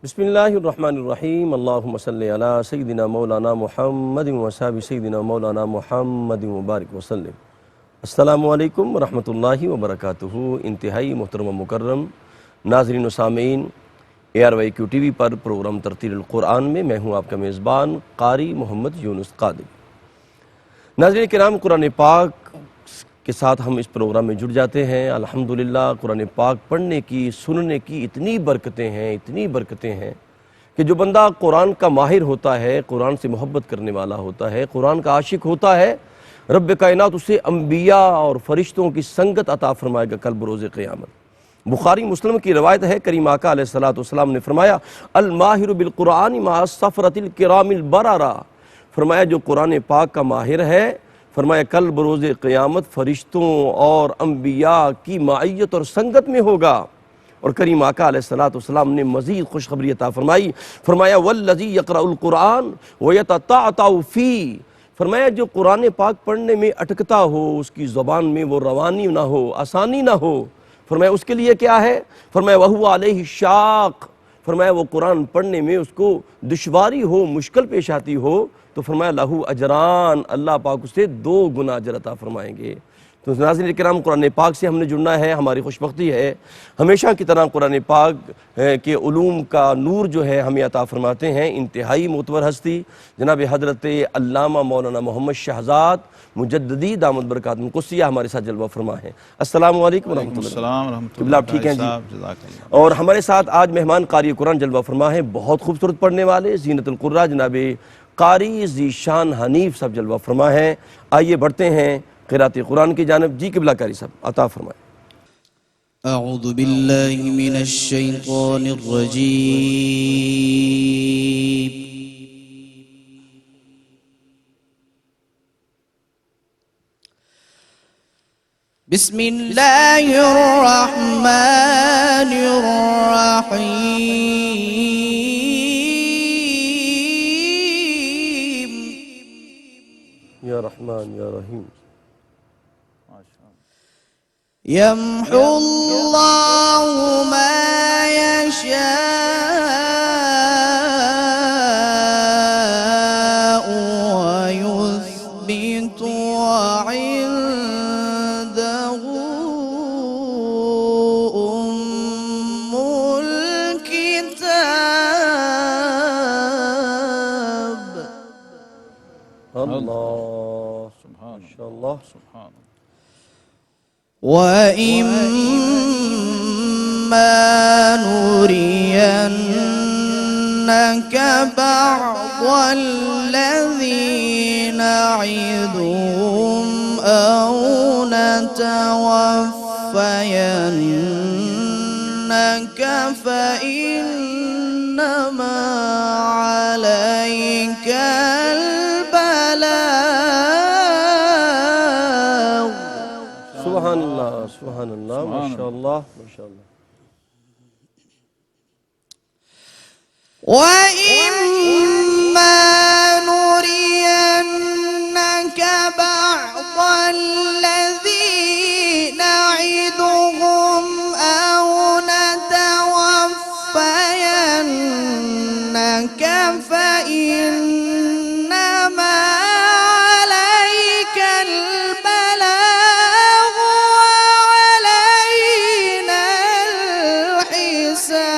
بسم اللہ الرحمن الرحیم اللہم صلی علی سیدنا مولانا محمد وصحبہ سیدنا مولانا محمد مبارک وسلم۔ السلام علیکم ورحمۃ اللہ وبرکاتہ۔ انتہائی محترم و مکرم ناظرین و سامعین، ARYQ TV پر پروگرام ترتیل القرآن میں میں ہوں آپ کا میزبان قاری محمد یونس قادری۔ ناظرین کرام، قرآن پاک کے ساتھ ہم اس پروگرام میں جڑ جاتے ہیں۔ الحمدللہ قرآن پاک پڑھنے کی، سننے کی اتنی برکتیں ہیں کہ جو بندہ قرآن کا ماہر ہوتا ہے، قرآن سے محبت کرنے والا ہوتا ہے، قرآن کا عاشق ہوتا ہے، رب کائنات اسے انبیاء اور فرشتوں کی سنگت عطا فرمائے گا کل بروز قیامت۔ بخاری مسلم کی روایت ہے، کریم آقا علیہ السلام نے فرمایا الماہر بالقرآن مع السفرۃ الکرام البررہ، فرمایا جو قرآن پاک کا ماہر ہے، فرمایا کل بروز قیامت فرشتوں اور انبیاء کی معیت اور سنگت میں ہوگا۔ اور کریم آقا علیہ السلام نے مزید خوشخبری عطا فرمائی، فرمایا والذی یقرأ القرآن ویتتعتع فیہ، فرمایا جو قرآن پاک پڑھنے میں اٹکتا ہو، اس کی زبان میں وہ روانی نہ ہو، آسانی نہ ہو، فرمایا اس کے لیے کیا ہے؟ فرمایا وَهُوَ عَلَيْهِ شَاق، فرمایا وہ قرآن پڑھنے میں اس کو دشواری ہو، مشکل پیش آتی ہو، تو فرمایا لہو اجران، اللہ پاک اسے 2 گنا اجر عطا فرمائیں گے۔ تو ناظرین کرام، قرآن پاک سے ہم نے جڑنا ہے، ہماری خوش بختی ہے۔ ہمیشہ کی طرح قرآن پاک کے علوم کا نور جو ہے ہمیں عطا فرماتے ہیں انتہائی معتبر ہستی جناب حضرت علامہ مولانا محمد شہزاد مجددی دامت برکاتہم قدسیہ ہمارے ساتھ جلوہ فرما ہے۔ السلام علیکم ورحمۃ اللہ۔ السلام ورحمۃ قبلہ آپ ٹھیک ہیں جی؟ اور ہمارے ساتھ آج مہمان قاری قرآن جلوہ فرما ہے، بہت خوبصورت پڑھنے والے، زینت القرآن جناب قاری ذیشان حنیف صاحب جلوہ فرما ہے۔ آئیے بڑھتے ہیں قرأت قرآن کی جانب۔ جی قبلہ قاری صاحب عطا فرمائیں۔ اعوذ باللہ من الشیطان الرجیم، بسم اللہ الرحمن الرحیم، یا رحمان یا رحیم۔ یمحو اللہ ما یشاء ویثبت وعنده ام الکتاب۔ اللہ ماشاءاللہ سبحان اللہ۔ وَإِمَّا نُرِيَنَّكَ بَعْضَ الَّذِي نَعِدُهُمْ أَوْ نَتَوَفَّيَنَّكَ فَإِنَّمَا عَلَيْكَ الْبَلَاغُ۔ سبحان اللہ سبحان اللہ ماشاءاللہ ماشاءاللہ۔ وَإِمَّا نُرِيَنَّكَ بَعْضَ الَّذِي نَعِدُهُمْ أَوْ نَتَوَفَّيَنَّكَ فَإِنَّمَا عَلَيْكَ الْبَلَاغُ وَعَلَيْنَا الْحِسَابُ۔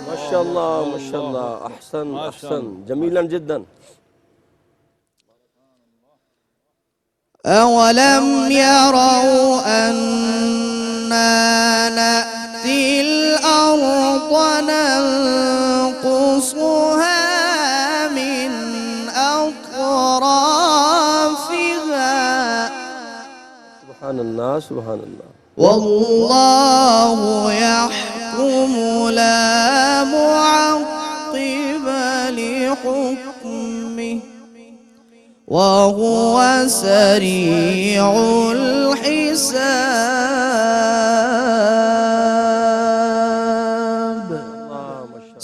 ماشاءاللہ ماشاءاللہ، احسن احسن، جمیلا جدا۔ أَوَلَمْ يَرَوْا أَنَّا نَأْتِي الْأَرْضَ نَنقُصُهَا مِنْ أَطْرَافِهَا سبحان اللہ سبحان اللہ۔ وَاللَّهُ يَحْكُمُ لَا مُعَقِّبَ لِحُكْمِهِ وَهُوَ سَرِيعُ الْحِسَابِ۔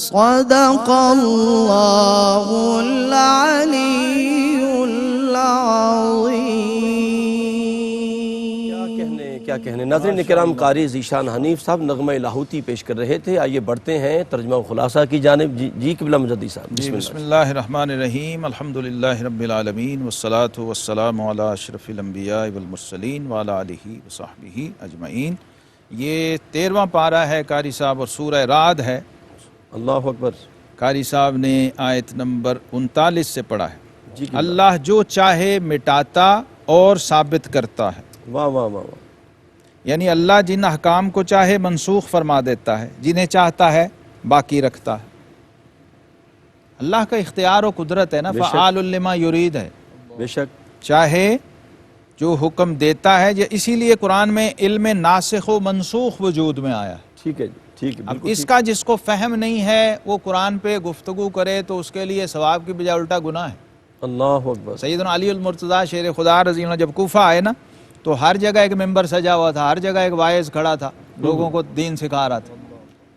صدق اللہ العلی العظیم۔ کیا کہنے. ناظرین کرام، قاری ذیشان حنیف صاحب نغمہ لاہوتی پیش کر رہے تھے. آئیے بڑھتے ہیں ترجمہ و خلاصہ کی جانب. جی قبلہ مجدی صاحب، بسم اللہ الرحمن الرحیم. الحمدللہ رب العالمین والصلاة والسلام علی اشرف الانبیاء والمرسلین وعلی آلہ وصحبہ اجمعین. یہ 13واں پارہ ہے قاری صاحب، اور سورہ رعد ہے. اللہ اکبر. قاری صاحب نے آیت نمبر 39 سے پڑھا ہے. جی اللہ جو چاہے مٹاتا اور ثابت کرتا ہے. واہ واہ واہ واہ. یعنی اللہ جن احکام کو چاہے منسوخ فرما دیتا ہے، جنہیں چاہتا ہے باقی رکھتا ہے. اللہ کا اختیار و قدرت ہے نا، بے شک. فعال لما یرید ہے. بے شک. چاہے جو حکم دیتا ہے، اسی لیے قرآن میں علم ناسخ و منسوخ وجود میں آیا ہے. ٹھیک ہے جی، ٹھیک ہے. اب بالکل اس ٹھیک. کا جس کو فہم نہیں ہے وہ قرآن پہ گفتگو کرے تو اس کے لیے ثواب کی بجائے الٹا گناہ ہے. اللہ اکبر. سیدنا علی المرتضیٰ شیر خدا رضی اللہ عنہ جب کوفہ آئے نا، تو ہر جگہ ایک ممبر سجا ہوا تھا، ہر جگہ ایک واعظ کھڑا تھا، لوگوں کو دین سکھا رہا تھا.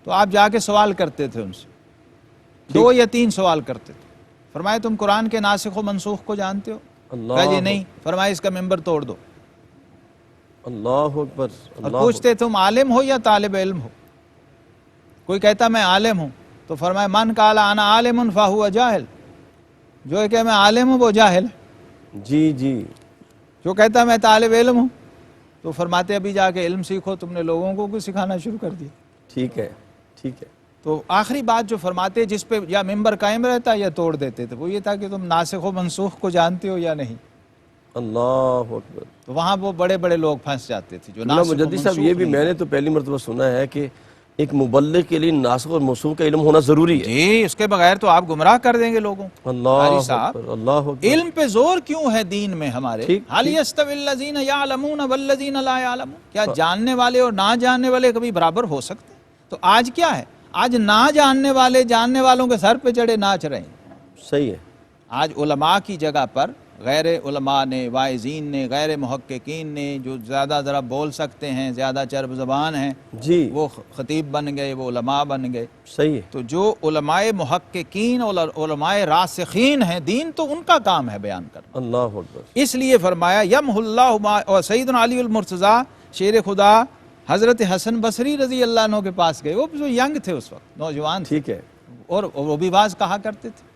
تو آپ جا کے سوال کرتے تھے ان سے، 2 یا 3 سوال کرتے تھے. فرمائے تم قرآن کے ناسخ و منسوخ کو جانتے ہو؟ کہا جی نہیں. فرمائے اس کا ممبر توڑ دو. اللہ اکبر. اور پوچھتے تم عالم ہو یا طالب علم ہو؟ کوئی کہتا میں عالم ہوں، تو فرمائے من قال انا عالم فہو جاہل. جو کہ میں عالم ہوں وہ جاہل ہے. جی جی. جو کہتا میں طالب علم ہوں، تو فرماتے ابھی جا کے علم سیکھو. تم نے لوگوں کو سکھانا شروع کر دیا. ٹھیک ہے ٹھیک ہے. تو آخری بات جو فرماتے جس پہ یا ممبر قائم رہتا یا توڑ دیتے تھے، وہ یہ تھا کہ تم ناسخ و منسوخ کو جانتے ہو یا نہیں. اللہ اکبر. تو وہاں وہ بڑے بڑے لوگ پھنس جاتے تھے جو ناسخ و مجدی صاحب، منسوخ یہ بھی نہیں. میں نے تو پہلی مرتبہ سنا ہے کہ ایک مبلغ کے لیے ناسخ اور منسوخ کا علم ہونا ضروری ہے. جی، اس کے بغیر تو آپ گمراہ کر دیں گے لوگوں کو. اللہ قاری صاحب، اکبر. اللہ اکبر. علم پہ زور کیوں ہے دین میں ہمارے؟ ٹھیک، حل یستوی الذین یعلمون والذین لا یعلمون. کیا جاننے والے اور نہ جاننے والے کبھی برابر ہو سکتے؟ تو آج کیا ہے؟ آج نہ جاننے والے جاننے والوں کے سر پہ چڑھے ناچ رہے ہیں. صحیح ہے. آج علماء کی جگہ پر غیر علماء نے، واعظین نے، غیر محققین نے، جو زیادہ ذرا بول سکتے ہیں، زیادہ چرب زبان ہیں، جی وہ خطیب بن گئے، وہ علماء بن گئے. صحیح ہے. تو جو علماء محققین اور علماء راسخین ہیں دین، تو ان کا کام ہے بیان کرنا. اللہ اکبر. اس لیے فرمایا یمح اللہ ما. اور سیدنا علی المرتضیٰ شیر خدا حضرت حسن بصری رضی اللہ عنہ کے پاس گئے. وہ ینگ تھے اس وقت، نوجوان تھے، ٹھیک ہے. اور وہ بھی باز کہا کرتے تھے.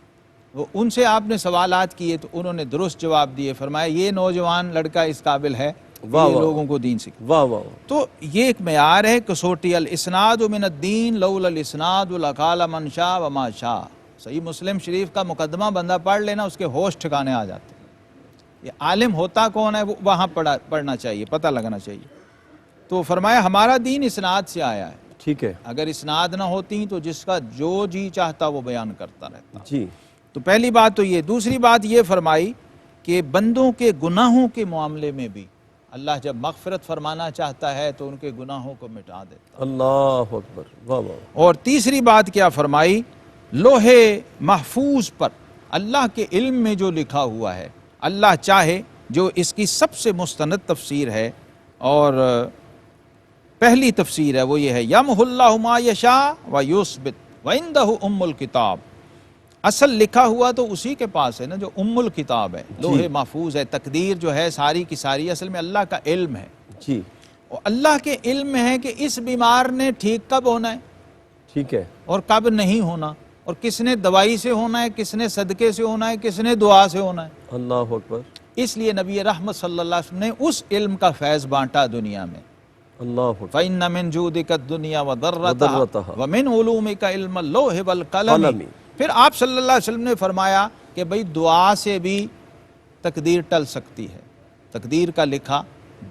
وہ ان سے آپ نے سوالات کیے تو انہوں نے درست جواب دیے. فرمایا یہ نوجوان لڑکا اس قابل ہے کہ واہ یہ واہ. لوگوں کو دین سکھائے. واہ واہ. تو یہ ایک معیار ہے، کسوٹی. الاسناد من الدین لولا الاسناد لقال من شاء وما شاء. صحیح مسلم شریف کا مقدمہ بندہ پڑھ لینا، اس کے ہوش ٹھکانے آ جاتے ہیں. یہ عالم ہوتا کون ہے وہ وہاں پڑھنا چاہیے، پتہ لگنا چاہیے. تو فرمایا ہمارا دین اسناد سے آیا ہے. ٹھیک ہے. اگر اسناد نہ ہوتی تو جس کا جو جی چاہتا وہ بیان کرتا رہتا. جی. تو پہلی بات تو یہ. دوسری بات یہ فرمائی کہ بندوں کے گناہوں کے معاملے میں بھی اللہ جب مغفرت فرمانا چاہتا ہے تو ان کے گناہوں کو مٹا دیتا. اللہ اکبر. واہ واہ. اور تیسری بات کیا فرمائی؟ لوہے محفوظ پر اللہ کے علم میں جو لکھا ہوا ہے، اللہ چاہے، جو اس کی سب سے مستند تفسیر ہے اور پہلی تفسیر ہے، وہ یہ ہے یمح اللہ ما یشاء ویثبت وعندہ ام الکتاب. اصل لکھا ہوا تو اسی کے پاس ہے نا جو ام الکتاب ہے، لوح محفوظ ہے. تقدیر جو ہے ساری کی ساری اصل میں اللہ کا علم ہے. جی. اور اللہ کے علم میں ہے کہ اس بیمار نے ٹھیک کب ہونا ہے، ٹھیک ہے. اور کب نہیں ہونا، اور کس نے دوائی سے ہونا ہے، کس نے صدقے سے ہونا ہے، کس نے دعا سے ہونا ہے. اللہ اکبر. اس لیے نبی رحمت صلی اللہ علیہ وسلم نے اس علم کا فیض بانٹا دنیا میں. اللہ اکبر. فَإِنَّ مِن جُودِكَ الدُّنْيَا وَضَرَّتَهَا وَضَرَّتَهَا وَمِنْ عُلُومِكَ عِلْمَ اللَّوْحِ وَالْقَلَمِ. پھر آپ صلی اللہ علیہ وسلم نے فرمایا کہ بھئی دعا سے بھی تقدیر ٹل سکتی ہے. تقدیر کا لکھا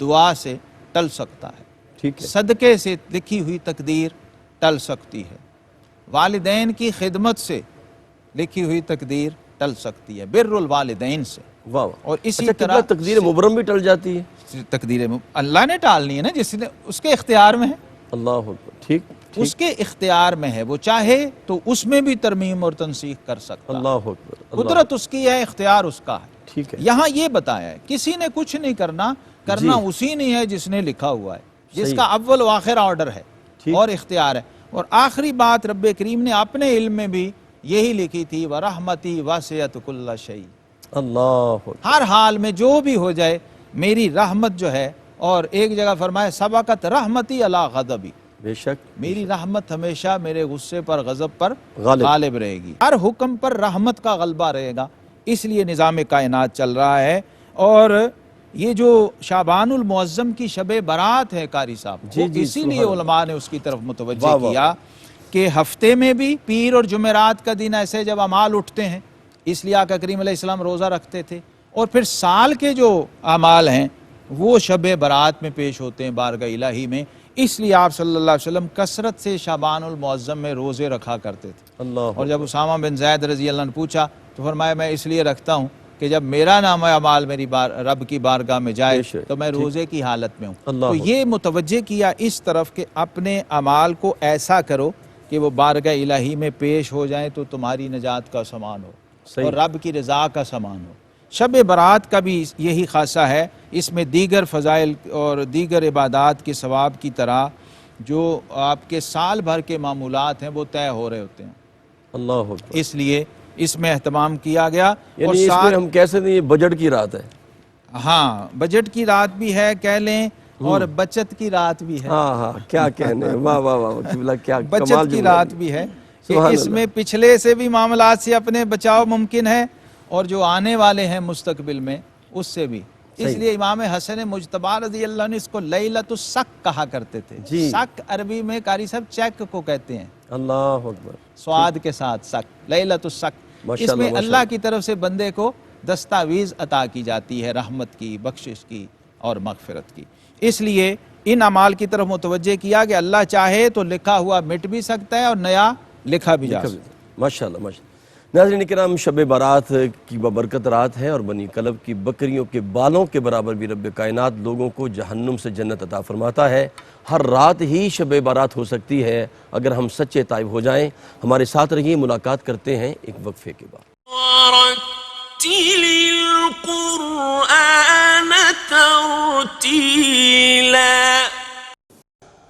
دعا سے ٹل سکتا ہے. ٹھیک ہے. صدقے سے لکھی ہوئی تقدیر ٹل سکتی ہے. والدین کی خدمت سے لکھی ہوئی تقدیر ٹل سکتی ہے، بر الوالدین سے. واہ واہ. اور اسی اچھا، طرح تقدیر مبرم بھی ٹل جاتی ہے. تقدیر اللہ نے ٹالنی ہے نا، جس نے اس کے اختیار میں ہے. اللہ اکبر. ٹھیک. اس کے اختیار میں ہے، وہ چاہے تو اس میں بھی ترمیم اور تنسیخ کر سکتا ہے. اللہ اکبر. قدرت اس کی ہے، اختیار اس کا ہے. ٹھیک ہے. یہاں یہ بتایا ہے کسی نے کچھ نہیں کرنا اسی نے ہے جس نے لکھا ہوا ہے، جس کا اول و آخر آرڈر ہے اور اختیار ہے. اور آخری بات رب کریم نے اپنے علم میں بھی یہی لکھی تھی، وَرَحْمَتِي وَاسِعَتْ كُلَّ شَيْءٍ. اللہ اکبر. ہر حال میں جو بھی ہو جائے میری رحمت جو ہے اور ایک جگہ فرمایا سبقت رحمتی علی غضبی، بے شک میری رحمت ہمیشہ میرے غصے پر غضب پر غالب غالب رہے گی، ہر حکم پر رحمت کا غلبہ رہے گا، اس لیے نظام کائنات چل رہا ہے۔ اور یہ جو شعبان المعظم کی شب برات ہے قاری صاحب، وہ اسی لیے علماء نے اس کی طرف متوجہ کیا کہ ہفتے میں بھی پیر اور جمعرات کا دن ایسے جب اعمال اٹھتے ہیں، اس لیے آقا کریم علیہ السلام روزہ رکھتے تھے، اور پھر سال کے جو اعمال ہیں وہ شب برات میں پیش ہوتے ہیں بارگاہ الہی میں، اس لیے آپ صلی اللہ علیہ وسلم کثرت سے شعبان المعظم میں روزے رکھا کرتے تھے۔ اللہ اور جب اسامہ بن زید رضی اللہ عنہ نے پوچھا تو فرمایا میں اس لیے رکھتا ہوں کہ جب میرا نام اعمال میری رب کی بارگاہ میں جائے تو میں روزے کی حالت میں ہوں۔ تو یہ متوجہ کیا اس طرف کہ اپنے اعمال کو ایسا کرو کہ وہ بارگاہ الہی میں پیش ہو جائیں تو تمہاری نجات کا سامان ہو اور رب کی رضا کا سامان ہو۔ شب برات کا بھی یہی خاصہ ہے، اس میں دیگر فضائل اور دیگر عبادات کے ثواب کی طرح جو آپ کے سال بھر کے معمولات ہیں وہ طے ہو رہے ہوتے ہیں، اللہ اکبر۔ اس لیے اس میں اہتمام کیا گیا۔ اور یعنی اس میں ہم کہہ سکتے ہیں یہ بجٹ کی رات ہے۔ ہاں، بجٹ کی رات بھی ہے کہہ لیں، اور بچت کی رات بھی ہے۔ ہاں ہاں، کیا کہنے، واہ واہ واہ قبلہ، کیا کمال بچت کی جملہ رات بھی ہے کہ سبحان اس اللہ۔ میں پچھلے سے بھی معاملات سے اپنے بچاؤ ممکن ہے، اور جو آنے والے ہیں مستقبل میں اس سے بھی۔ اس لیے امام حسن مجتبی رضی اللہ عنہ اس کو لیلۃ السک کہا کرتے تھے۔ سک عربی میں قاری صاحب چیک کو کہتے ہیں، اللہ اکبر، سواد کے ساتھ سک، لیلۃ السک۔ اس میں اللہ کی طرف سے بندے کو دستاویز عطا کی جاتی ہے رحمت کی، بخشش کی اور مغفرت کی۔ اس لیے ان اعمال کی طرف متوجہ کیا کہ اللہ چاہے تو لکھا ہوا مٹ بھی سکتا ہے اور نیا لکھا بھی جا سکتا ہے۔ ماشاءاللہ ماشاءاللہ۔ ناظرین کرام، شب بارات کی بابرکت رات ہے، اور بنی کلب کی بکریوں کے بالوں کے برابر بھی رب کائنات لوگوں کو جہنم سے جنت عطا فرماتا ہے۔ ہر رات ہی شب بارات ہو سکتی ہے اگر ہم سچے تائب ہو جائیں۔ ہمارے ساتھ رہیے، ملاقات کرتے ہیں ایک وقفے کے بعد۔ ورتل القرآن ترتیلا،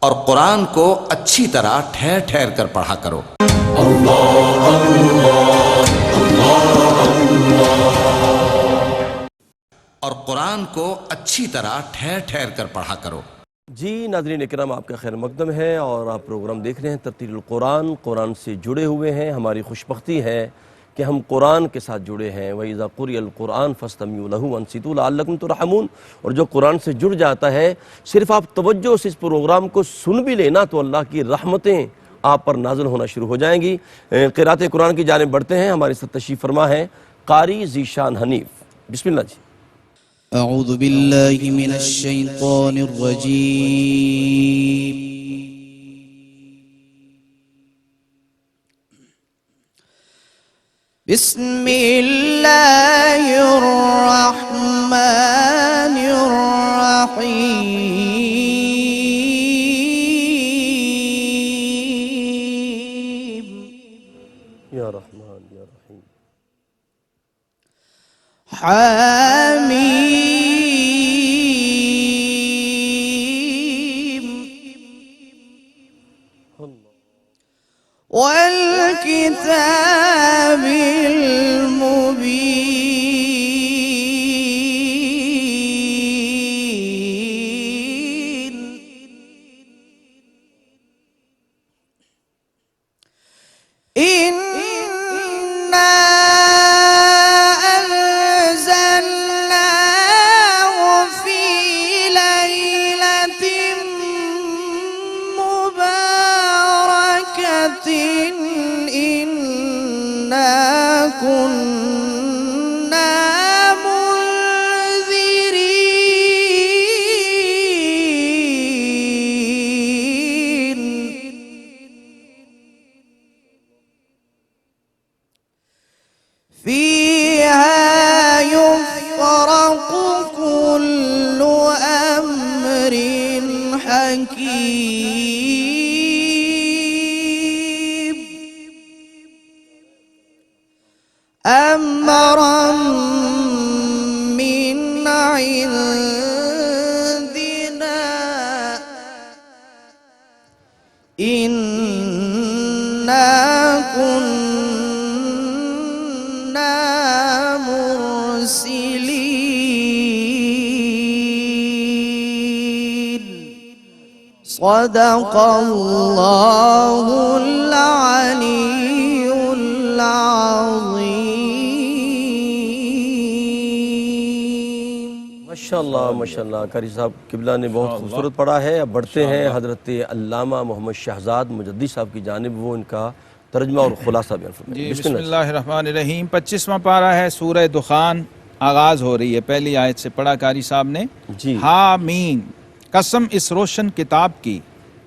اور قرآن کو اچھی طرح ٹھہر ٹھہر کر پڑھا کرو۔ اور قرآن کو اچھی طرح ٹھہر ٹھہر کر پڑھا کرو۔ جی ناظرین اکرام، آپ کا خیر مقدم ہے اور آپ پروگرام دیکھ رہے ہیں ترتیل القرآن، قرآن سے جڑے ہوئے ہیں۔ ہماری خوش بختی ہے کہ ہم قرآن کے ساتھ جڑے ہیں۔ وَإِذَا قُرِئَ الْقُرْآنُ فَاسْتَمِعُوا لَهُ وَأَنصِتُوا لَعَلَّكُمْ تُرْحَمُونَ۔ اور جو قرآن سے جڑ جاتا ہے، صرف آپ توجہ سے اس پروگرام کو سن بھی لینا تو اللہ کی رحمتیں آپ پر نازل ہونا شروع ہو جائیں گی۔ قرأت قرآن کی جانب بڑھتے ہیں۔ ہمارے ساتھ تشریف فرما ہے قاری ذیشان حنیف، بسم اللہ جی۔ أعوذ بالله من الشيطان الرجيم. بسم الله الرحمن الرحيم. یا رحمان یا رحیم۔ حميم. والكتاب المبين. إنا أنزلناه في ليلة مباركة إنا كنا منذرين. فيها يفرق كل أمر حكيم. أمرا من عندنا إنا كنا مرسلين. صدق اللہ العلی العظیم۔ ماشاءاللہ ماشاءاللہ، قاری صاحب قبلہ نے بہت خوبصورت پڑھا ہے۔ اب بڑھتے ہیں حضرت علامہ محمد شہزاد مجدی صاحب کی جانب، وہ ان کا ترجمہ اور خلاصہ بیان فرمائیں۔ جی بسم اللہ الرحمن الرحیم۔ 25واں پارہ ہے، سورہ دخان آغاز ہو رہی ہے، پہلی آیت سے پڑھا قاری صاحب نے۔ جی حامیم، قسم اس روشن کتاب کی،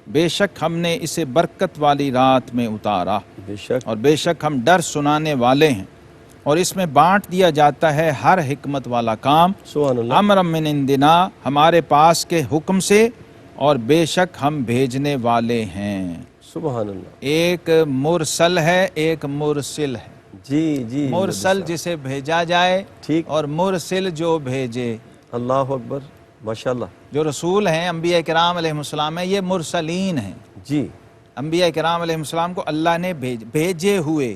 بے شک ہم نے اسے برکت والی رات میں اتارا، بے شک اور بے شک ہم ڈر سنانے والے ہیں، اور اس میں بانٹ دیا جاتا ہے ہر حکمت والا کام، سبحان اللہ، امر من عندنا، ہمارے پاس کے حکم سے، اور بے شک ہم بھیجنے والے ہیں۔ سبحان اللہ، ایک مرسل ہے، ایک مرسل ہے۔ جی جی مرسل جسے بھیجا جائے، ٹھیک، اور مرسل جو بھیجے۔ اللہ اکبر، ماشاءاللہ، جو رسول ہیں انبیاء کرام علیہ السلام ہیں، یہ مرسلین ہیں۔ جی انبیاء کرام علیہ السلام کو اللہ نے بھیجے ہوئے،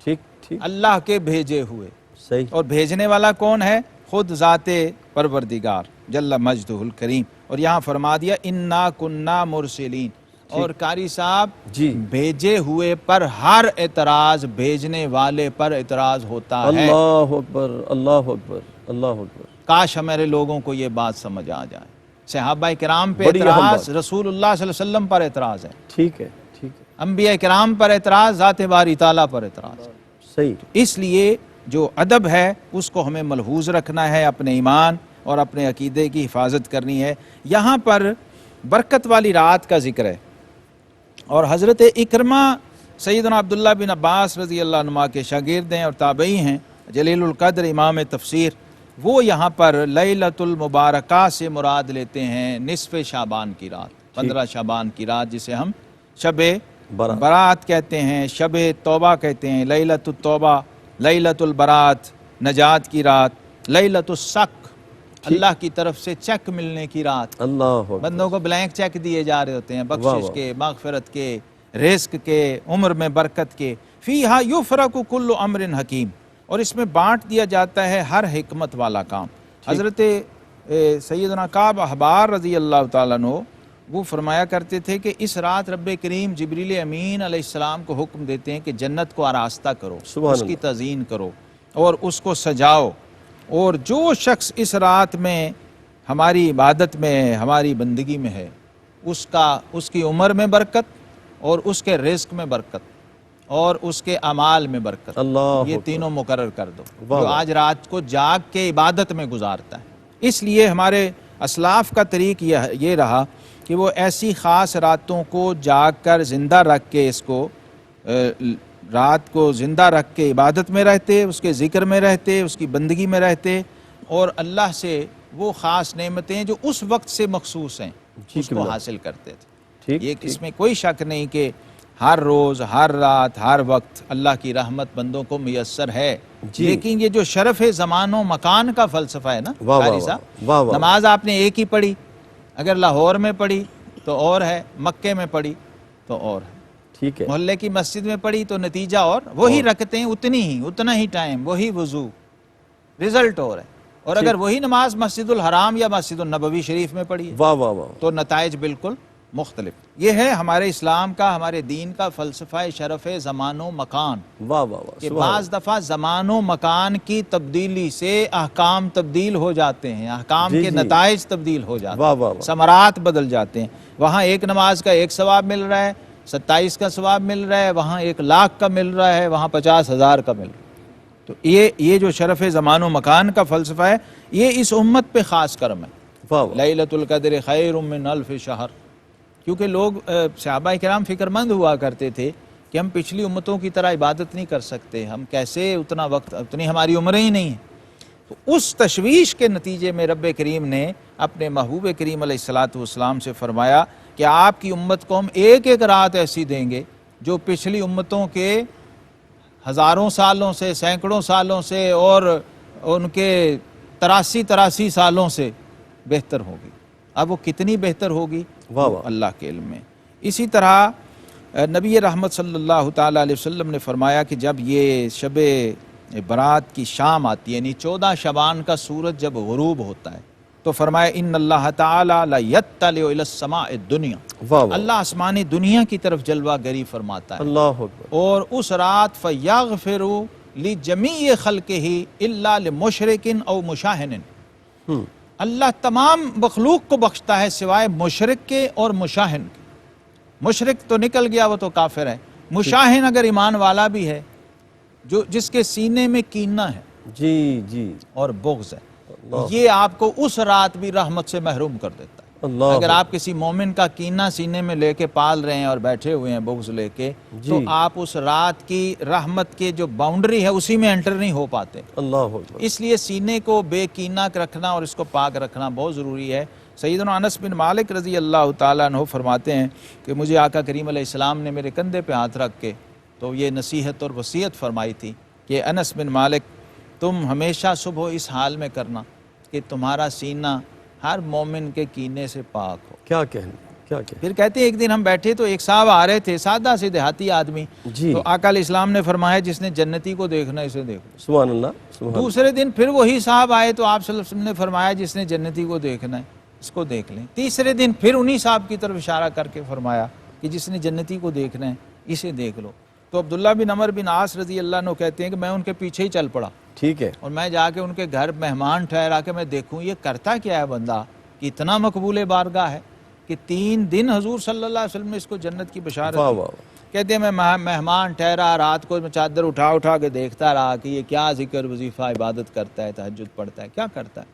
ٹھیک ٹھیک، اللہ کے بھیجے ہوئے، صحیح، اور بھیجنے والا کون ہے؟ خود ذات پروردگار جل مجدہ الکریم۔ اور یہاں فرما دیا انا کننا مرسلین۔ اور قاری صاحب، جی بھیجے ہوئے پر ہر اعتراض بھیجنے والے پر اعتراض ہوتا ہے۔ اللہ اکبر، اللہ اکبر، اللہ اکبر، کاش ہمارے لوگوں کو یہ بات سمجھ آ جائے۔ صحابہ کرام پہ بڑی اہم اعتراض، بات۔ رسول اللہ صلی اللہ علیہ وسلم پر اعتراض ہے، ٹھیک ہے ٹھیک ہے، انبیاء کرام پر اعتراض، ذات باری تعالیٰ پر اعتراض ہے۔ صحیح، اس لیے جو ادب ہے اس کو ہمیں ملحوظ رکھنا ہے، اپنے ایمان اور اپنے عقیدے کی حفاظت کرنی ہے۔ یہاں پر برکت والی رات کا ذکر ہے، اور حضرت اکرمہ سیدنا عبداللہ بن عباس رضی اللہ عنہ کے شاگرد ہیں اور تابعی ہیں، جلیل القدر امام تفسیر، وہ یہاں پر لیلۃ المبارکہ سے مراد لیتے ہیں نصف شعبان کی رات، 15 شعبان کی رات، جسے ہم شب برات کہتے ہیں، شب توبہ کہتے ہیں، لیلۃ التوبہ، لیلۃ البرات، نجات کی رات، لیلۃ السق، اللہ کی طرف سے چیک ملنے کی رات۔ اللہ اکبر، بندوں کو بلینک چیک دیے جا رہے ہوتے ہیں، بخشش کے، مغفرت کے، رزق کے، عمر میں برکت کے۔ فیہا یفرق کل امر حکیم، اور اس میں بانٹ دیا جاتا ہے ہر حکمت والا کام۔ حضرت سیدنا کعب احبار رضی اللہ تعالیٰ عنہ وہ فرمایا کرتے تھے کہ اس رات رب کریم جبریل امین علیہ السلام کو حکم دیتے ہیں کہ جنت کو آراستہ کرو، سبحان اس کی تزئین کرو اور اس کو سجاؤ، اور جو شخص اس رات میں ہماری عبادت میں، ہماری بندگی میں ہے، اس کی عمر میں برکت، اور اس کے رزق میں برکت، اور اس کے اعمال میں برکت، اللہ یہ اکبر، تینوں مقرر کر دو، واہ جو واہ، آج رات کو جاگ کے عبادت میں گزارتا ہے۔ اس لیے ہمارے اسلاف کا طریق یہ رہا کہ وہ ایسی خاص راتوں کو جاگ کر زندہ رکھ کے، اس کو رات کو زندہ رکھ کے عبادت میں رہتے، اس کے ذکر میں رہتے، اس کی بندگی میں رہتے، اور اللہ سے وہ خاص نعمتیں جو اس وقت سے مخصوص ہیں اس کو حاصل کرتے تھے۔ ٹھیک یہ اس میں کوئی شک نہیں کہ ہر روز، ہر رات، ہر وقت اللہ کی رحمت بندوں کو میسر ہے، لیکن یہ جو شرف زمان و مکان کا فلسفہ ہے نا واہ قاری واہ صاحب، واہ واہ، نماز آپ نے ایک ہی پڑھی، اگر لاہور میں پڑھی تو اور ہے، مکے میں پڑھی تو اور ہے، ٹھیک ہے، محلے کی مسجد میں پڑھی تو نتیجہ اور وہی رکھتے ہیں، اتنا ہی ٹائم، وہی وضو، رزلٹ اور ہے۔ اور اگر وہی نماز مسجد الحرام یا مسجد النبوی شریف میں پڑھی ہے واہ واہ واہ، تو نتائج بالکل مختلف۔ یہ ہے ہمارے اسلام کا، ہمارے دین کا فلسفہ شرف زمان و مکان، واہ واہ واہ، کہ بعض دفعہ زمان و مکان کی تبدیلی سے احکام تبدیل ہو جاتے ہیں، احکام کے نتائج تبدیل ہو جاتے واہ ہیں، واہ واہ، ثمرات بدل جاتے ہیں۔ وہاں ایک نماز کا 1 ثواب مل رہا ہے، 27 کا ثواب مل رہا ہے، وہاں 1,00,000 کا مل رہا ہے، وہاں 50,000 کا مل رہا ہے۔ تو یہ جو شرف زمان و مکان کا فلسفہ ہے، یہ اس امت پہ خاص کرم ہے۔ واہ واہ، لیلۃ القدر خیر من الف شہر، کیونکہ لوگ صحابہ کرام فکر مند ہوا کرتے تھے کہ ہم پچھلی امتوں کی طرح عبادت نہیں کر سکتے، ہم کیسے اتنا وقت، اتنی ہماری عمریں ہی نہیں ہیں۔ تو اس تشویش کے نتیجے میں رب کریم نے اپنے محبوب کریم علیہ السلام سے فرمایا کہ آپ کی امت کو ہم ایک رات ایسی دیں گے جو پچھلی امتوں کے ہزاروں سالوں سے، سینکڑوں سالوں سے، اور ان کے 83 سالوں سے بہتر ہوگی۔ اب وہ کتنی بہتر ہوگی وہ اللہ کے علم میں۔ اسی طرح نبی رحمت صلی اللہ تعالیٰ علیہ وسلم نے فرمایا کہ جب یہ شب برات کی شام آتی ہے، یعنی 14 شعبان کا سورج جب غروب ہوتا ہے تو فرمایا ان اللہ تعالی لا یطلع الی السماء الدنیا، واہ واہ، اللہ آسمانی دنیا کی طرف جلوہ گری فرماتا ہے، اللہ اکبر، اور اس رات فیغفر لجمیع خلقہ الا لمشرک او مشاہن، اللہ تمام مخلوق کو بخشتا ہے سوائے مشرک کے اور مشاہن کے۔ مشرک تو نکل گیا، وہ تو کافر ہے، مشاہن اگر ایمان والا بھی ہے، جس کے سینے میں کینہ ہے جی جی، اور بغض ہے، اللہ یہ آپ کو اس رات بھی رحمت سے محروم کر دیتا ہے۔ اللہ، اگر آپ کسی مومن کا کینہ سینے میں لے کے پال رہے ہیں اور بیٹھے ہوئے ہیں بغض لے کے، تو جی، آپ اس رات کی رحمت کے جو باؤنڈری ہے اسی میں انٹر نہیں ہو پاتے۔ اللہ اکبر، اس لیے سینے کو بے کینہ رکھنا اور اس کو پاک رکھنا بہت ضروری ہے۔ سیدنا انس بن مالک رضی اللہ تعالیٰ عنہ فرماتے ہیں کہ مجھے آقا کریم علیہ السلام نے میرے کندھے پہ ہاتھ رکھ کے تو یہ نصیحت اور وصیت فرمائی تھی کہ انس بن مالک، تم ہمیشہ صبح اس حال میں کرنا کہ تمہارا سینہ ہر مومن کے کینے سے پاک ہو۔ کیا کہنے، کیا کہنے، پھر کہتے ہیں ایک دن ہم بیٹھے تو ایک صاحب آ رہے تھے، سادہ سے دیہاتی آدمی، جی، تو آقا علیہ السلام نے فرمایا جس نے جنتی کو دیکھنا اسے دیکھو۔ سبحان اللہ، سبحان اللہ، دوسرے دن پھر وہی صاحب آئے تو آپ صلی اللہ علیہ وسلم نے فرمایا جس نے جنتی کو دیکھنا ہے اس کو دیکھ لیں۔ تیسرے دن پھر انہی صاحب کی طرف اشارہ کر کے فرمایا کہ جس نے جنتی کو دیکھنا ہے اسے دیکھ لو۔ تو عبداللہ بن عمر بن عاص رضی اللہ عنہ کہتے ہیں کہ میں ان کے پیچھے ہی چل پڑا ٹھیک ہے، اور میں جا کے ان کے گھر مہمان ٹھہرا کے میں دیکھوں یہ کرتا کیا ہے بندہ کہ اتنا مقبول بارگاہ ہے کہ 3 دن حضور صلی اللہ علیہ وسلم نے اس کو جنت کی بشارت واہ دی۔ واہ، کہتے ہیں میں مہمان ٹھہرا، رات کو میں چادر اٹھا کے دیکھتا رہا کہ یہ کیا ذکر وظیفہ عبادت کرتا ہے، تہجد پڑھتا ہے، کیا کرتا ہے،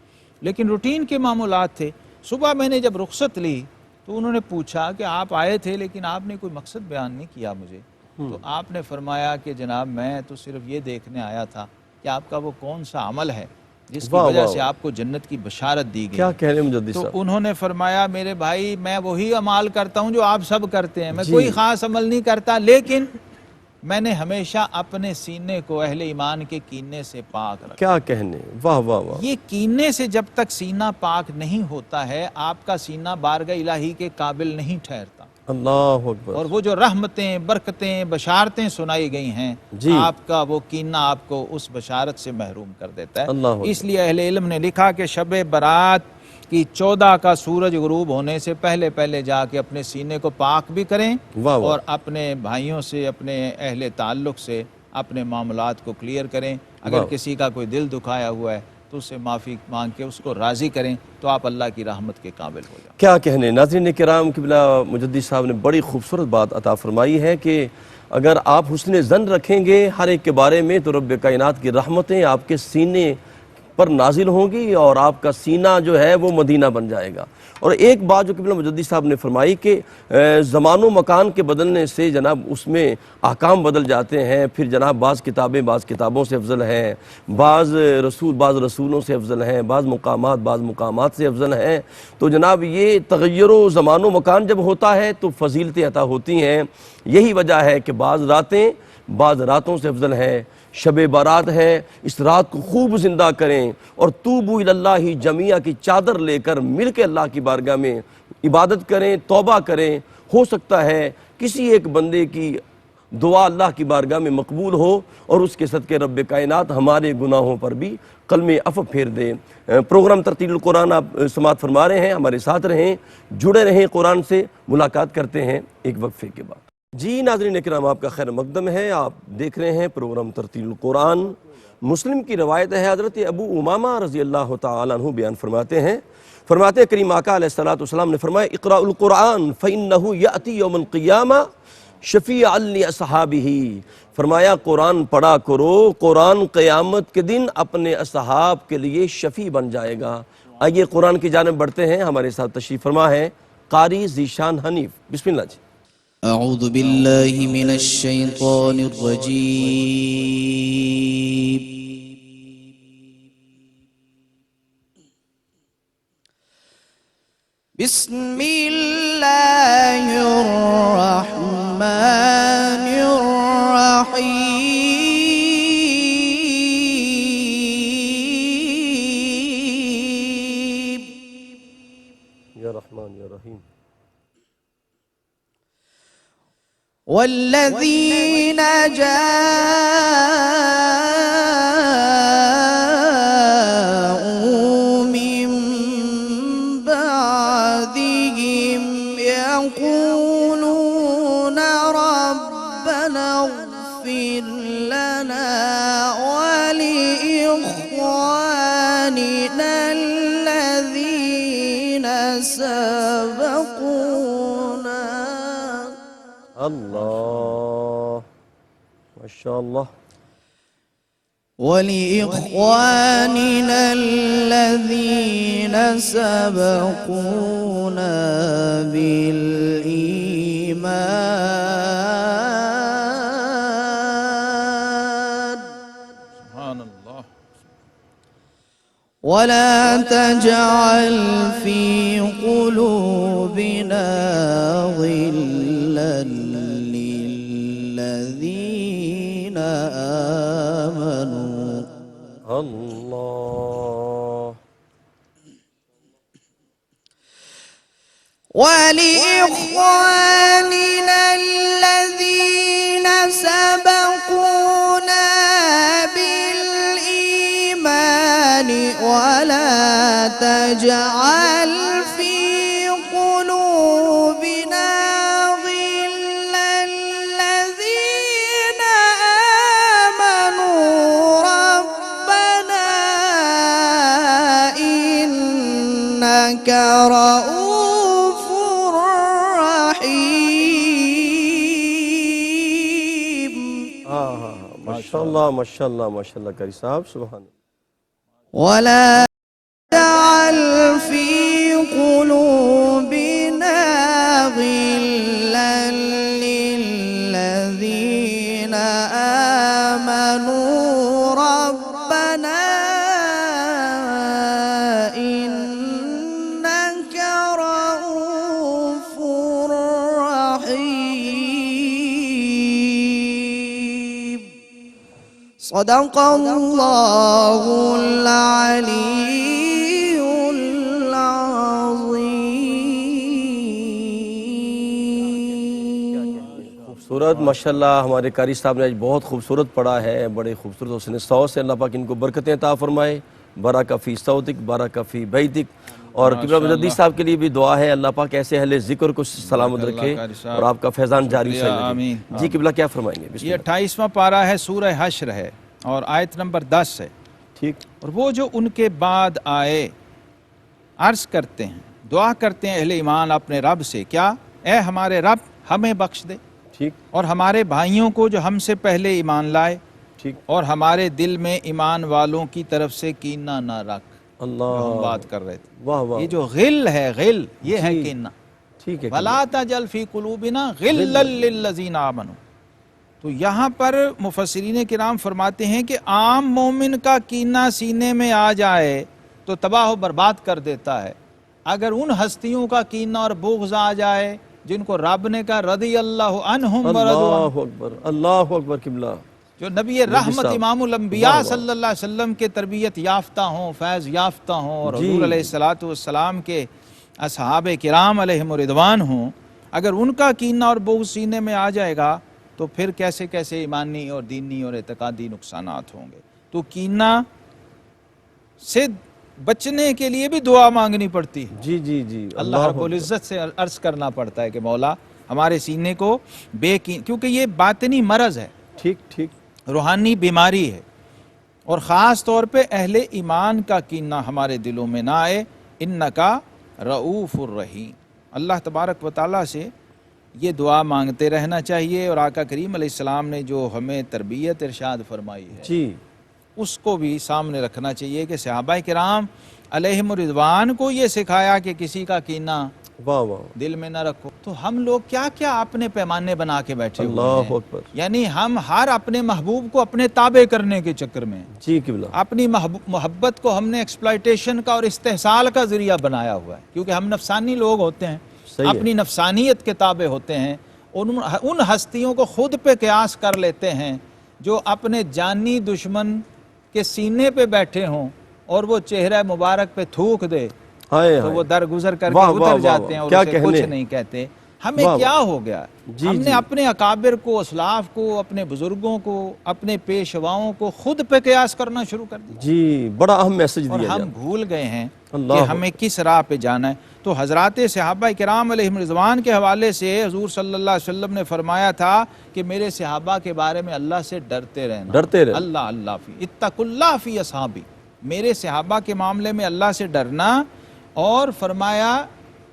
لیکن روٹین کے معمولات تھے۔ صبح میں نے جب رخصت لی تو انہوں نے پوچھا کہ آپ آئے تھے لیکن آپ نے کوئی مقصد بیان نہیں کیا مجھے، تو آپ نے فرمایا کہ جناب میں تو صرف یہ دیکھنے آیا تھا کہ آپ کا وہ کون سا عمل ہے جس کی واہ وجہ واہ سے آپ کو جنت کی بشارت دی گئی۔ کیا کہنے مجدد تو صاحب، انہوں نے فرمایا میرے بھائی میں وہی عمال کرتا ہوں جو آپ سب کرتے ہیں، میں جی، کوئی خاص عمل نہیں کرتا، لیکن میں نے ہمیشہ اپنے سینے کو اہل ایمان کے کینے سے پاک رکھا۔ کیا کہنے، واہ واہ واہ، یہ کینے سے جب تک سینہ پاک نہیں ہوتا ہے آپ کا سینہ بارگاہ الہی کے قابل نہیں ٹھہرتا، اللہ اکبر، اور وہ جو رحمتیں، برکتیں، بشارتیں سنائی گئی ہیں جی، آپ کا وہ کینہ آپ کو اس بشارت سے محروم کر دیتا ہے۔ اللہ اکبر، اس لیے اہل علم نے لکھا کہ شب برات کی 14 کا سورج غروب ہونے سے پہلے پہلے جا کے اپنے سینے کو پاک بھی کریں واہ واہ، اور اپنے بھائیوں سے، اپنے اہل تعلق سے اپنے معاملات کو کلیئر کریں۔ اگر واہ، کسی کا کوئی دل دکھایا ہوا ہے تو اس سے معافی مانگ کے اس کو راضی کریں تو آپ اللہ کی رحمت کے قابل ہو جائیں۔ کیا کہنے۔ ناظرین کرام، قبلہ مجدد صاحب نے بڑی خوبصورت بات عطا فرمائی ہے کہ اگر آپ حسن ظن رکھیں گے ہر ایک کے بارے میں تو رب کائنات کی رحمتیں آپ کے سینے پر نازل ہوں گی اور آپ کا سینہ جو ہے وہ مدینہ بن جائے گا۔ اور ایک بات جو قبلہ مجدد صاحب نے فرمائی کہ زمان و مکان کے بدلنے سے جناب اس میں احکام بدل جاتے ہیں، پھر جناب بعض کتابیں بعض کتابوں سے افضل ہیں، بعض رسولوں سے افضل ہیں، بعض مقامات سے افضل ہیں، تو جناب یہ تغیر و زمان و مکان جب ہوتا ہے تو فضیلتیں عطا ہوتی ہیں۔ یہی وجہ ہے کہ بعض راتیں بعض راتوں سے افضل ہیں۔ شب بارات ہے، اس رات کو خوب زندہ کریں اور توبو اللہ جمیعہ کی چادر لے کر مل کے اللہ کی بارگاہ میں عبادت کریں، توبہ کریں۔ ہو سکتا ہے کسی ایک بندے کی دعا اللہ کی بارگاہ میں مقبول ہو اور اس کے صدقے رب کائنات ہمارے گناہوں پر بھی قلم عفو پھیر دے۔ پروگرام ترتیل القرآن آپ سماعت فرما رہے ہیں، ہمارے ساتھ رہیں، جڑے رہیں قرآن سے۔ ملاقات کرتے ہیں ایک وقفے کے بعد۔ جی ناظرین اکرام، آپ کا خیر مقدم ہے، آپ دیکھ رہے ہیں پروگرام ترتیل القرآن۔ مسلم کی روایت ہے، حضرت ابو امامہ رضی اللہ تعالیٰ عنہ بیان فرماتے ہیں کریم آقا علیہ السلام نے فرمایا اقرأ القرآن فإنہ یأتی یوم القیامہ شفیعا لأصحابہ، فرمایا قرآن پڑھا کرو، قرآن قیامت کے دن اپنے اصحاب کے لیے شفیع بن جائے گا۔ آئیے قرآن کی جانب بڑھتے ہیں، ہمارے ساتھ تشریف فرما ہے قاری ذیشان حنیف۔ بسم اللہ جی۔ أعوذ بالله من الشيطان الرجيم. بسم الله الرحمن الرحيم. یا رحمان یا رحیم۔ والذين جاءوا من واغفر لنا ولإخواننا الذين سبقونا اللہ ماشاء اللہ ولإخواننا الذين سبقونا بالإيمان سبحان اللہ ولا تجعل في قلوبنا غلا للذين آمنوا اللہ ولإخواننا الذين سبقونا بالإيمان ولا تجعل في قلوبنا غلا للذين آمنوا ربنا إنك رؤوف رحيم ماشاء اللہ ماشاء اللہ ماشاء اللہ قاری صاحب سبحان اللہ ولا تجعل في قلوبنا غلا للذين آمنوا ربنا إنك رؤوف رحيم صدق الله العلي العظيم خوبصورت ماشاءاللہ ہمارے قاری صاحب نے آج بہت خوبصورت پڑھا ہے، بڑے خوبصورت حسن صوت سے اللہ پاک ان کو برکتیں عطا فرمائے، بارک فی صوتک بارک فی بیتک، اور قبلہ مجدد صاحب کے لیے بھی دعا ہے اللہ پاک ایسے اہل ذکر کو سلامت رکھے اور آپ کا فیضان جاری سے آمین۔ جی قبلہ کیا فرمائیں گے؟ بسم یہ اللہ 28واں پارہ ہے، سورہ حشر ہے اور آیت نمبر 10 ہے۔ ٹھیک اور وہ جو ان کے بعد آئے عرض کرتے ہیں، دعا کرتے ہیں اہل ایمان اپنے رب سے، کیا اے ہمارے رب ہمیں بخش دے ٹھیک اور ہمارے بھائیوں کو جو ہم سے پہلے ایمان لائے، ٹھیک اور ہمارے دل میں ایمان والوں کی طرف سے کینہ نہ رکھ۔ جو ہم اللہ بات کر رہے تھے، واہ واہ یہ جو غل ہے، غل یہ ہے کینہ۔ ٹھیک ہے وَلَا تَجْعَلْ فِي قُلُوبِنَا غِلًّا لِّلَّذِينَ آمَنُوا۔ تو یہاں پر مفسرین کرام فرماتے ہیں کہ عام مومن کا کینہ سینے میں آ جائے تو تباہ و برباد کر دیتا ہے، اگر ان ہستیوں کا کینہ اور بغض آ جائے جن کو رب نے کہا رضی اللہ عنہم ورضوا عنہ، اللہ اکبر قبلہ، جو نبی رحمت امام الانبیاء صلی اللہ علیہ وسلم کے تربیت یافتہ ہوں، فیض یافتہ ہوں، اور حضور علیہ السلام کے اصحاب کرام علیہم رضوان ہوں، اگر ان کا کینہ اور بغض سینے میں آ جائے گا تو پھر کیسے کیسے ایمانی اور دینی اور اعتقادی نقصانات ہوں گے۔ تو کینہ سے بچنے کے لیے بھی دعا مانگنی پڑتی ہے، جی جی جی اللہ رب العزت سے عرض کرنا پڑتا ہے کہ مولا ہمارے سینے کو کیونکہ یہ باطنی مرض ہے، ٹھیک ٹھیک روحانی بیماری ہے، اور خاص طور پہ اہل ایمان کا کینہ ہمارے دلوں میں نہ آئے۔ انکا رؤوف الرحیم، اللہ تبارک و تعالیٰ سے یہ دعا مانگتے رہنا چاہیے، اور آقا کریم علیہ السلام نے جو ہمیں تربیت ارشاد فرمائی ہے جی اس کو بھی سامنے رکھنا چاہیے کہ صحابہ کرام علیہم رضوان کو یہ سکھایا کہ کسی کا کینہ واہ واہ دل میں نہ رکھو، تو ہم لوگ کیا کیا اپنے پیمانے بنا کے بیٹھے ہوئے اللہ ہیں، اکبر یعنی ہم ہر اپنے محبوب کو اپنے تابع کرنے کے چکر میں، جی قبلہ اپنی محبت کو ہم نے ایکسپلائٹیشن کا اور استحصال کا ذریعہ بنایا ہوا ہے، کیونکہ ہم نفسانی لوگ ہوتے ہیں، صحیح ہے۔ اپنی نفسانیت کے تابع ہوتے ہیں، ان ہستیوں کو خود پہ قیاس کر لیتے ہیں جو اپنے جانی دشمن کے سینے پہ بیٹھے ہوں اور وہ چہرہ مبارک پہ تھوک دے ہائے تو وہ درگزر کر کے واہ، واہ، اتر واہ، جاتے ہیں اور کیا اسے کہنے۔ کچھ نہیں کہتے۔ ہمیں واہ، کیا ہو گیا؟ جی، ہم نے جی۔ اپنے اکابر کو، اسلاف کو، اپنے بزرگوں کو، اپنے پیشواؤں کو خود پہ قیاس کرنا شروع کر دیا، جی بڑا اہم میسج اور دیا ہم جاتا بھول گئے ہیں اللہ کہ ہمیں کس راہ پہ جانا ہے۔ تو حضرات صحابہ کرام علیہم رضوان کے حوالے سے حضور صلی اللہ علیہ وسلم نے فرمایا تھا کہ میرے صحابہ کے بارے میں اللہ سے ڈرتے رہنا، ڈرتے رہنا۔ اللہ اللہ فی اتقوا اللہ فی اصحابی، میرے صحابہ کے معاملے میں اللہ سے ڈرنا، اور فرمایا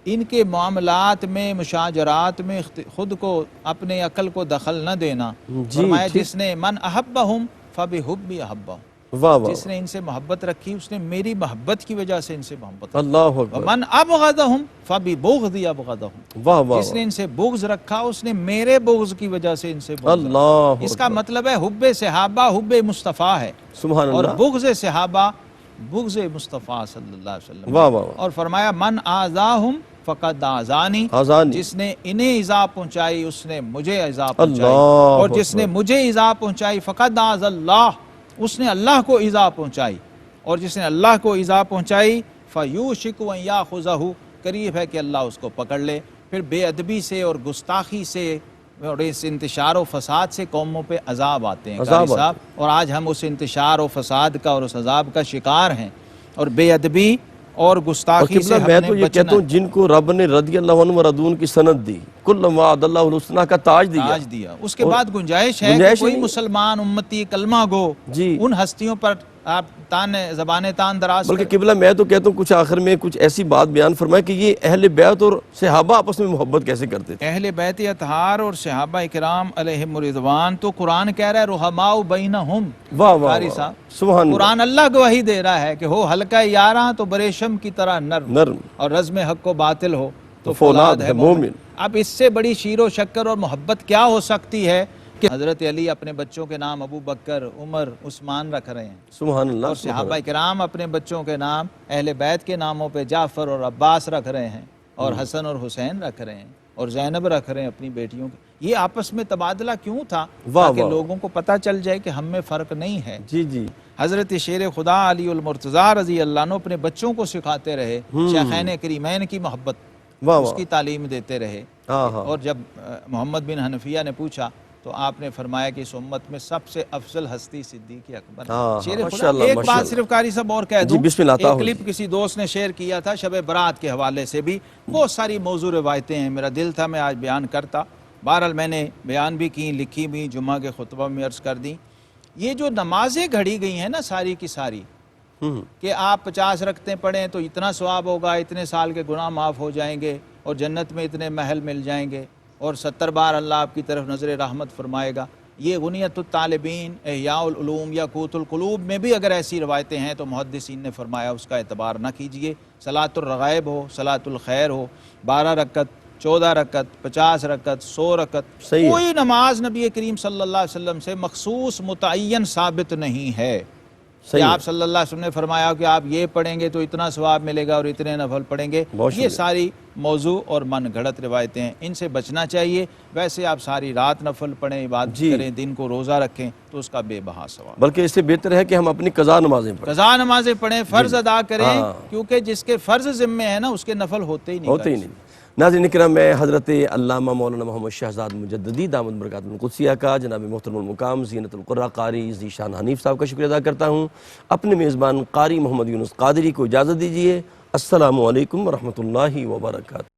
ان کے معاملات میں مشاجرات میں خود کو اپنے عقل کو دخل نہ دینا۔ جی، فرمایا ٹھیک۔ جس نے من احبہم فبحبی احبہم، واہ واہ، جس نے ان سے محبت رکھی اس نے میری محبت کی وجہ سے ان سے محبت رکھی، اللہ اکبر، ومن ابغضہم فببغضی ابغضہم، واہ واہ، جس نے ان سے بغض رکھا اس نے میرے بغض کی وجہ سے ان سے بغض رکھا۔ اللہ اس کا اکبر، مطلب ہے حب صحابہ حب مصطفیٰ ہے، سبحان اور اللہ، بغض صحابہ بغض مصطفیٰ صلی اللہ علیہ وسلم۔ واہ واہ، اور فرمایا من آذاہم فقد آذانی، آذانی، جس نے انہیں ایذا پہنچائی اس نے مجھے ایذا پہنچائی، اللہ اور جس نے اکبر، مجھے ایذا پہنچائی فقد آذ اللہ، اس نے اللہ کو ایذا پہنچائی، اور جس نے اللہ کو ایذا پہنچائی فیوشک ان یاخذہ، قریب ہے کہ اللہ اس کو پکڑ لے۔ پھر بے ادبی سے اور گستاخی سے اور اس انتشار و فساد سے قوموں پہ عذاب آتے ہیں عذاب قاری صاحب، اور آج ہم اس انتشار و فساد کا اور اس عذاب کا شکار ہیں، اور بے ادبی اور اور گستاخی سے قبلہ ہم میں نے تو یہ بچنا کہتا ہوں جن کو رب نے رضی اللہ عنہ وردون کی سند دی، کل وعد اللہ الحسنہ کا تاج دیا، تاج دیا، اس کے اور بعد گنجائش ہے کہ گنجائش کوئی نہیں۔ مسلمان امتی کلمہ گو جی، ان ہستیوں پر آپ زبان تان دراز بلکہ کریں۔ قبلہ میں تو کہتا ہوں کچھ آخر میں کچھ ایسی بات بیان فرمائے کہ یہ اہل بیعت اور صحابہ آپس میں محبت کیسے کرتے تھے۔ اہل بیت اطہار اور صحابہ کرام علیہم رضوان، تو قرآن کہہ رہا ہے رحماء بینہم، واہ واہ قاری واہ، صاحب سبحان اللہ، قرآن اللہ گواہی دے رہا ہے کہ ہو حلقہ یاراں تو بریشم کی طرح نرم، نرم، اور رزم حق و باطل ہو تو فولاد فولاد ہے مومن۔ اب اس سے بڑی شیر و شکر اور محبت کیا ہو سکتی ہے کہ حضرت علی اپنے بچوں کے نام ابو بکر، عمر، عثمان رکھ رہے ہیں، سبحان اللہ، اور صحابہ کرام اپنے بچوں کے نام اہل بیت کے ناموں پہ جعفر اور عباس رکھ رہے ہیں، اور حسن اور حسین رکھ رہے ہیں، اور زینب رکھ رہے ہیں اپنی بیٹیوں کے۔ یہ آپس میں تبادلہ کیوں تھا؟ واہ تاکہ واہ، لوگوں کو پتہ چل جائے کہ ہم میں فرق نہیں ہے۔ جی جی، حضرت شیر خدا علی المرتضیٰ رضی اللہ عنہ اپنے بچوں کو سکھاتے رہے، شیخین کریمین کی محبت، واہ اس واہ، کی تعلیم دیتے رہے۔ ہاں ہاں، اور جب محمد بن حنفیہ نے پوچھا تو آپ نے فرمایا کہ اس امت میں سب سے افضل ہستی صدیق اکبر ہاں ہاں، شیر خدا۔ ماشاءاللہ، ایک ماشاءاللہ۔ بات صرف قاری صاحب اور کہہ جی، دوں، بسم اللہ، عطا ایک ہو کلپ جی۔ کسی دوست نے شیئر کیا تھا شب برات کے حوالے سے بھی، بہت ساری موضوع روایتیں ہیں، میرا دل تھا میں آج بیان کرتا، بہرحال میں نے بیان بھی کی، لکھی بھی، جمعہ کے خطبہ میں عرض کر دی۔ یہ جو نمازیں گھڑی گئی ہیں نا ساری کی ساری، کہ آپ 50 رکعتیں پڑھیں تو اتنا ثواب ہوگا، اتنے سال کے گناہ معاف ہو جائیں گے، اور جنت میں اتنے محل مل جائیں گے، اور 70 بار اللہ آپ کی طرف نظر رحمت فرمائے گا۔ یہ غنیت الطالبین، احیاء العلوم یا قوت القلوب میں بھی اگر ایسی روایتیں ہیں تو محدثین نے فرمایا اس کا اعتبار نہ کیجئے۔ صلاۃ الرغائب ہو، صلاۃ الخیر ہو، 12 رکعت، 14 رکعت، 50 رکعت، 100 رکعت، صحیح ہے۔ کوئی نماز نبی کریم صلی اللہ علیہ وسلم سے مخصوص متعین ثابت نہیں ہے کہ صحیح ہے، آپ صلی اللہ علیہ وسلم نے فرمایا کہ آپ یہ پڑھیں گے تو اتنا ثواب ملے گا اور اتنے نفل پڑھیں گے۔ بہت یہ شکریہ۔ ساری موضوع اور من گھڑت روایتیں ہیں، ان سے بچنا چاہیے۔ ویسے آپ ساری رات نفل پڑھیں، عبادت جی، کریں، دن کو روزہ رکھیں تو اس کا بے بہا ثواب۔ بلکہ اس سے بہتر ہے کہ ہم اپنی قضا نمازیں پڑھیں، قضا نمازیں پڑھیں، فرض ادا کریں، ہاں، کیونکہ جس کے فرض ذمے ہیں نا اس کے نفل ہوتے ہی نہیں، ہوتے ہی نہیں۔ ناظرین کرام، میں حضرت علامہ مولانا محمد شہزاد مجددی دامت برکاتہ القدسیہ کا جناب محترم المقام زینت القراء قاری ذیشان حنیف صاحب کا شکریہ ادا کرتا ہوں۔ اپنے میزبان قاری محمد یونس قادری کو اجازت دیجیے۔ السلام علیکم ورحمۃ اللہ وبرکاتہ۔